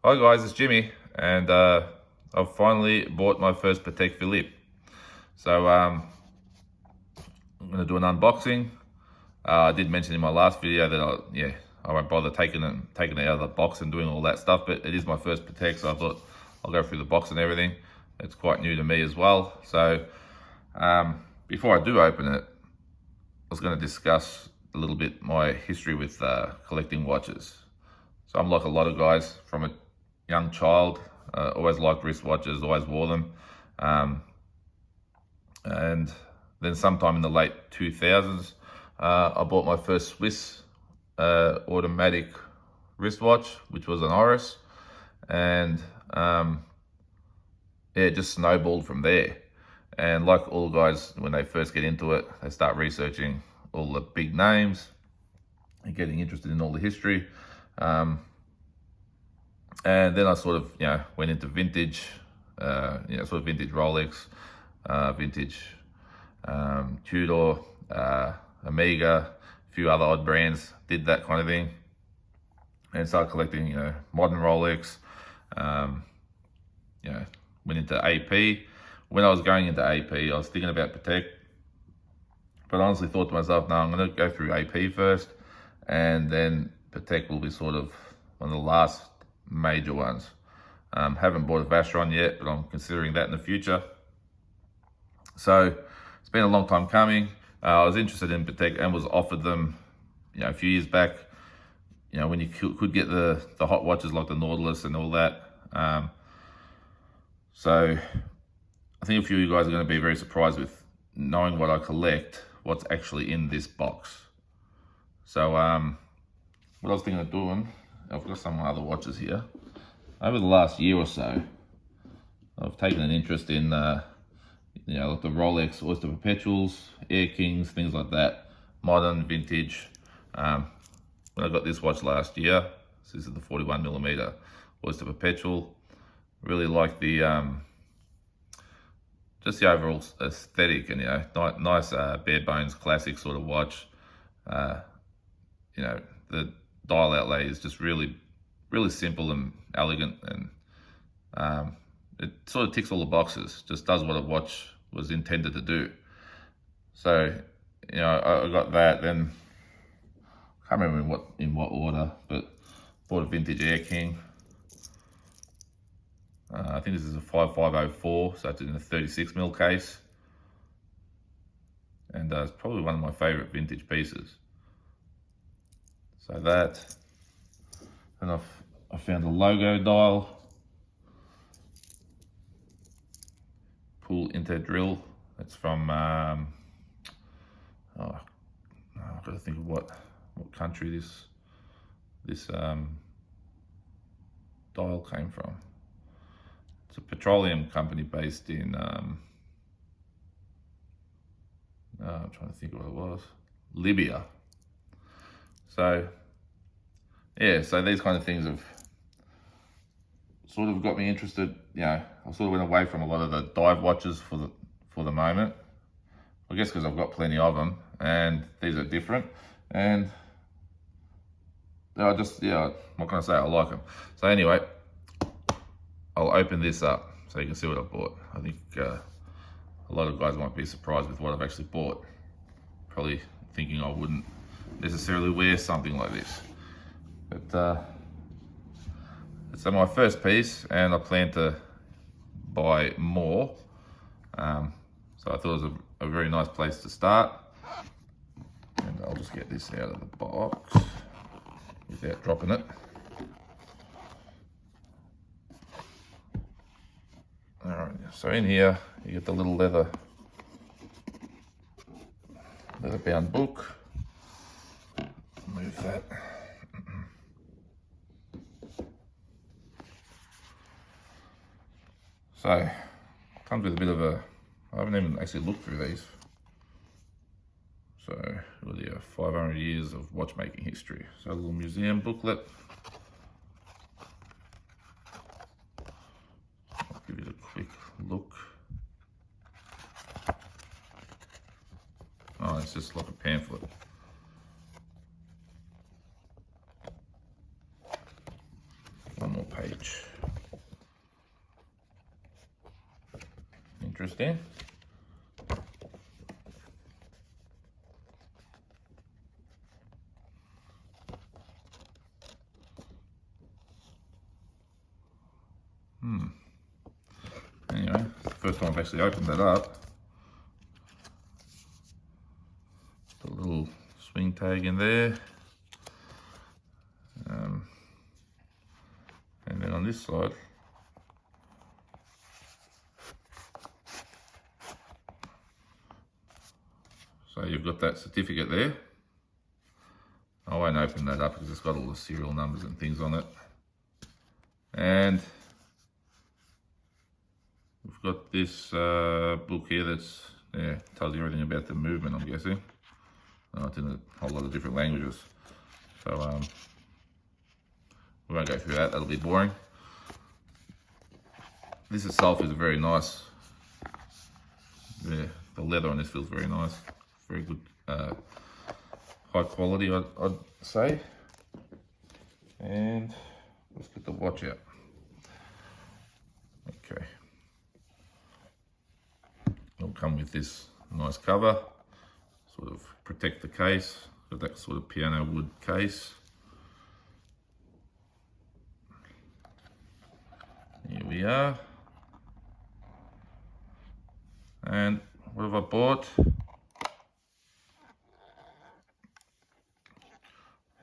Hi guys, it's Jimmy, and I've finally bought my first Patek Philippe. So I'm going to do an unboxing. I did mention in my last video that I won't bother taking it out of the box and doing all that stuff, but it is my first Patek, so I thought I'll go through the box and everything. It's quite new to me as well. So before I do open it, I was going to discuss a little bit my history with collecting watches. So I'm like a lot of guys from a young child, always liked wristwatches, always wore them. And then sometime in the late 2000s, I bought my first Swiss automatic wristwatch, which was an Oris. And it just snowballed from there. And like all guys, when they first get into it, they start researching all the big names and getting interested in all the history. And then I sort of, went into vintage, sort of vintage Rolex, vintage Tudor, Omega, a few other odd brands, did that kind of thing. And started collecting, modern Rolex, went into AP. When I was going into AP, I was thinking about Patek, but I honestly thought to myself, no, I'm going to go through AP first, and then Patek will be sort of one of the last major ones. Haven't bought a Vacheron yet, but I'm considering that in the future. So it's been a long time coming. I was interested in Patek and was offered them, a few years back, when you could get the hot watches like the Nautilus and all that. So I think a few of you guys are going to be very surprised with knowing what I collect, what's actually in this box. So what I was thinking of doing, I've got some other watches here. Over the last year or so, I've taken an interest in, like the Rolex Oyster Perpetuals, Air Kings, things like that, modern, vintage. When I got this watch last year, this is the 41mm Oyster Perpetual. Really like the just the overall aesthetic, and nice bare bones classic sort of watch. The dial outlay is just really simple and elegant, and it sort of ticks all the boxes, just does what a watch was intended to do. So I got that, then I can't remember in what order, but bought a vintage Air King. I think this is a 5504, so it's in a 36mm case, and it's probably one of my favorite vintage pieces. So that, and I found a logo dial, pull inter drill. It's from I've got to think of what country this dial came from. It's a petroleum company based in I'm trying to think of what it was, Libya. So so these kind of things have sort of got me interested. I sort of went away from a lot of the dive watches for the moment. I guess because I've got plenty of them, and these are different. And what can I say? I like them. So anyway, I'll open this up so you can see what I bought. I think a lot of guys might be surprised with what I've actually bought. Probably thinking I wouldn't necessarily wear something like this. But it's my first piece, and I plan to buy more. So I thought it was a very nice place to start. And I'll just get this out of the box without dropping it. All right, so in here you get the little leather bound book. Move that. So comes with a bit of I haven't even actually looked through these. So really 500 years of watchmaking history. So a little museum booklet. I'll give you a quick look. Oh, it's just like a pamphlet. one more page. Interesting. Anyway, first time I've actually opened that up. A little swing tag in there. And then on this side, so you've got that certificate there. I won't open that up because it's got all the serial numbers and things on it. And we've got this book here that's, tells you everything about the movement, I'm guessing. It's in a whole lot of different languages. So we won't go through that, that'll be boring. This itself is very nice. The leather on this feels very nice. Very good, high quality, I'd say. And let's get the watch out. Okay. It'll come with this nice cover, sort of protect the case. Got that sort of piano wood case. Here we are. And what have I bought?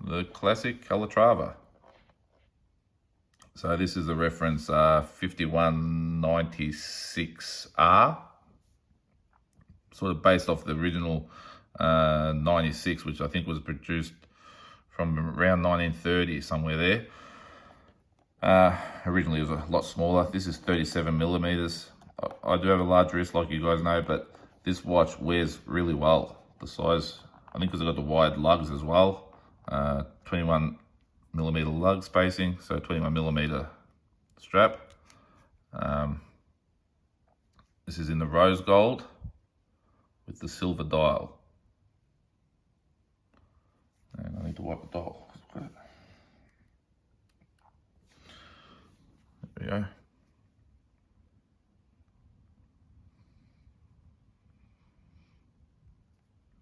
The classic Calatrava. So this is a reference 5196R, sort of based off the original 96, which I think was produced from around 1930, somewhere there. Originally it was a lot smaller. This is 37 millimeters. I do have a large wrist, like you guys know, but this watch wears really well. The size, I think because I've got the wide lugs as well. 21 millimeter lug spacing, so 21 millimeter strap. This is in the rose gold with the silver dial. And I need to wipe the dial. There we go.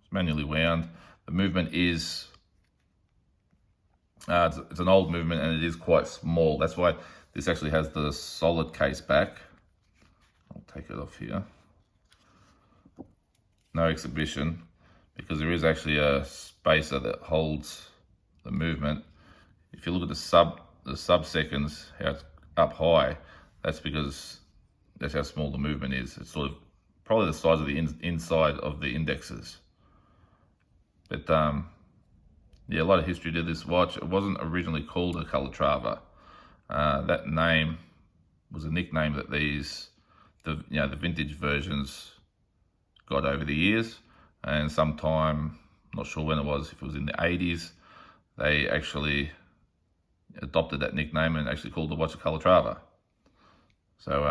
It's manually wound. The movement is it's an old movement and it is quite small. That's why this actually has the solid case back. I'll take it off here. No exhibition, because there is actually a spacer that holds the movement. If you look at the sub-seconds, how it's up high, that's because that's how small the movement is. It's sort of probably the size of the inside of the indexes. But yeah, a lot of history to this watch. It wasn't originally called a Calatrava. That name was a nickname that the vintage versions got over the years. And sometime, not sure when it was, if it was in the 80s, they actually adopted that nickname and actually called the watch a Calatrava. So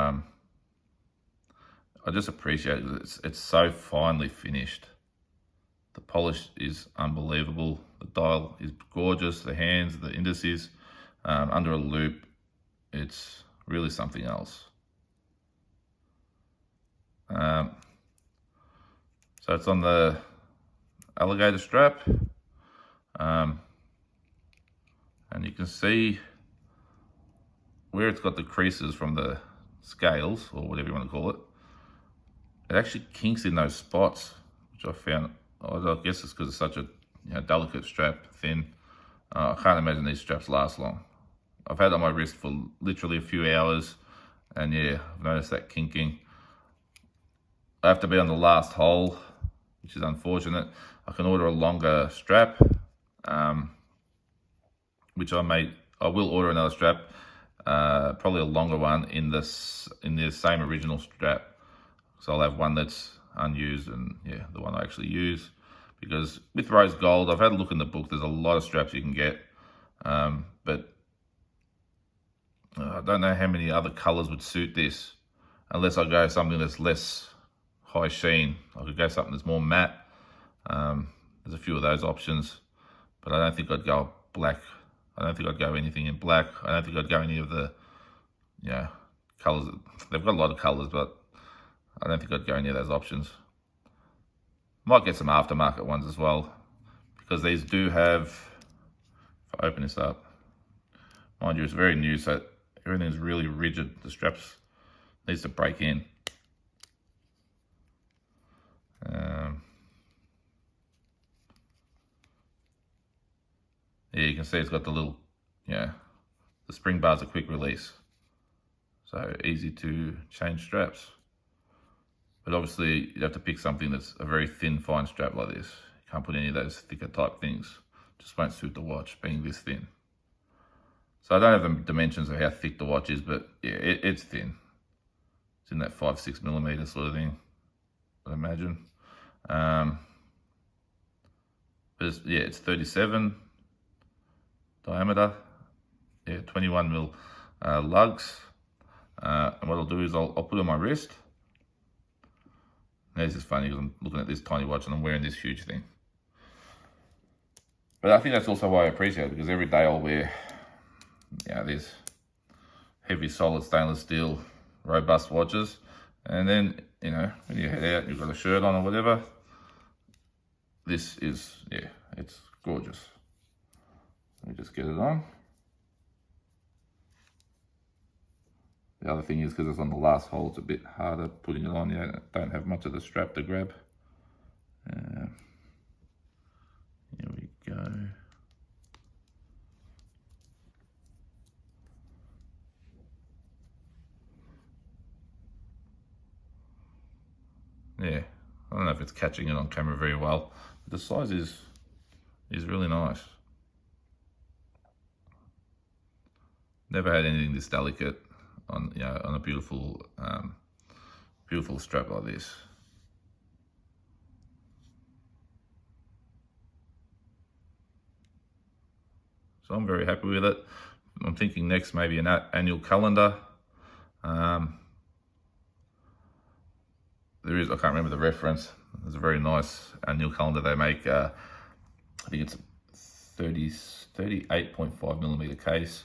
I just appreciate it. It's so finely finished. The polish is unbelievable. The dial is gorgeous. The hands, the indices, under a loop, it's really something else. So it's on the alligator strap, and you can see where it's got the creases from the scales, or whatever you want to call it. It actually kinks in those spots, which I found. I guess it's because it's such a delicate strap, thin. I can't imagine these straps last long. I've had it on my wrist for literally a few hours, and yeah, I've noticed that kinking. I have to be on the last hole, which is unfortunate. I can order a longer strap, which I will order another strap, probably a longer one in the same original strap. So I'll have one that's unused and yeah, the one I actually use. Because with rose gold, I've had a look in the book, there's a lot of straps you can get, but I don't know how many other colors would suit this, unless I go something that's less high sheen. I could go something that's more matte. There's a few of those options, but I don't think I'd go black. I don't think I'd go anything in black. I don't think I'd go any of the, colours. They've got a lot of colours, but I don't think I'd go any of those options. Might get some aftermarket ones as well, because these do have, if I open this up, mind you, it's very new, so everything's really rigid. The straps needs to break in. Yeah, you can see it's got the little, the spring bar's a quick release. So easy to change straps. But obviously you'd have to pick something that's a very thin, fine strap like this. You can't put any of those thicker type things. Just won't suit the watch being this thin. So I don't have the dimensions of how thick the watch is, but yeah, it's thin. It's in that 5-6 millimeter sort of thing, I imagine. But it's 37 diameter. Yeah, 21 mil lugs. And what I'll do is I'll put it on my wrist. Now this is funny because I'm looking at this tiny watch and I'm wearing this huge thing. But I think that's also why I appreciate it, because every day I'll wear, these heavy, solid stainless steel, robust watches. And then, when you head out and you've got a shirt on or whatever, this is, it's gorgeous. Let me just get it on. The other thing is, because it's on the last hole, it's a bit harder putting it on. You don't have much of the strap to grab. Here we go. Yeah, I don't know if it's catching it on camera very well. The size is really nice. Never had anything this delicate on on a beautiful beautiful strap like this. So I'm very happy with it. I'm thinking next maybe an annual calendar. There is, I can't remember the reference. There's a very nice annual calendar they make. I think it's 38.5 millimeter case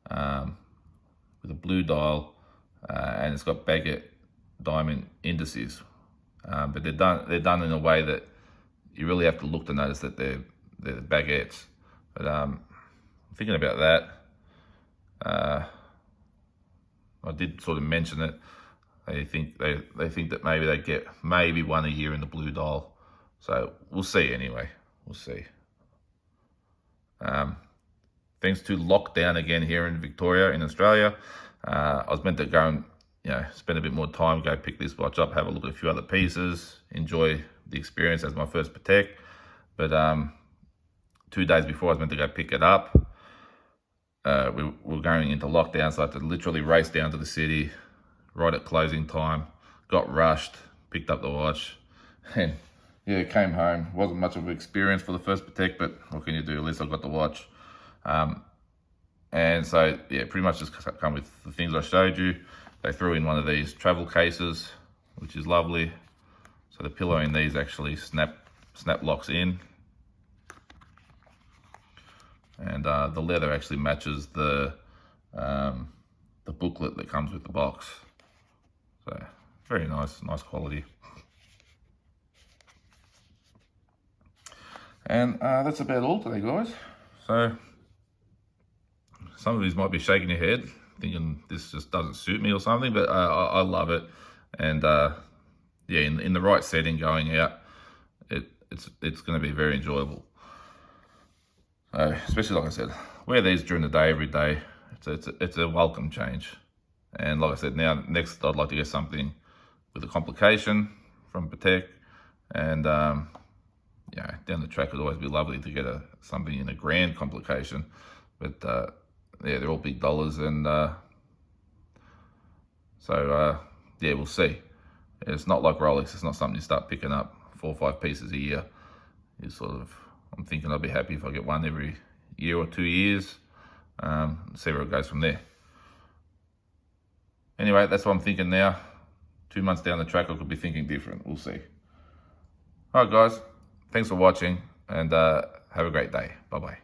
with a blue dial, and it's got baguette diamond indices. But they're done in a way that you really have to look to notice that they're baguettes. But I'm thinking about that. I did sort of mention it. They think that maybe they get maybe one a year in the blue dial. So we'll see anyway. We'll see. Thanks to lockdown again here in Victoria, in Australia, I was meant to go and spend a bit more time, go pick this watch up, have a look at a few other pieces, enjoy the experience as my first Patek. But 2 days before I was meant to go pick it up, we were going into lockdown, so I had to literally race down to the city right at closing time, got rushed, picked up the watch, and came home. Wasn't much of an experience for the first Patek, but what can you do? At least I got the watch. And so, pretty much just come with the things I showed you. They threw in one of these travel cases, which is lovely. So the pillow in these actually snap locks in. And the leather actually matches the booklet that comes with the box. So very nice quality. And that's about all today, guys. So some of you might be shaking your head, thinking this just doesn't suit me or something, but I love it. And in the right setting, going out, it's going to be very enjoyable. So, especially like I said, wear these during the day every day. It's a welcome change. And like I said, next I'd like to get something with a complication from Patek, and down the track it'd always be lovely to get something in a grand complication, but they're all big dollars, and we'll see. It's not like Rolex. It's not something you start picking up 4 or 5 pieces a year. I'm thinking I'll be happy if I get one every year or 2 years. See where it goes from there. Anyway, that's what I'm thinking now. 2 months down the track, I could be thinking different. We'll see. All right, guys. Thanks for watching, and have a great day. Bye-bye.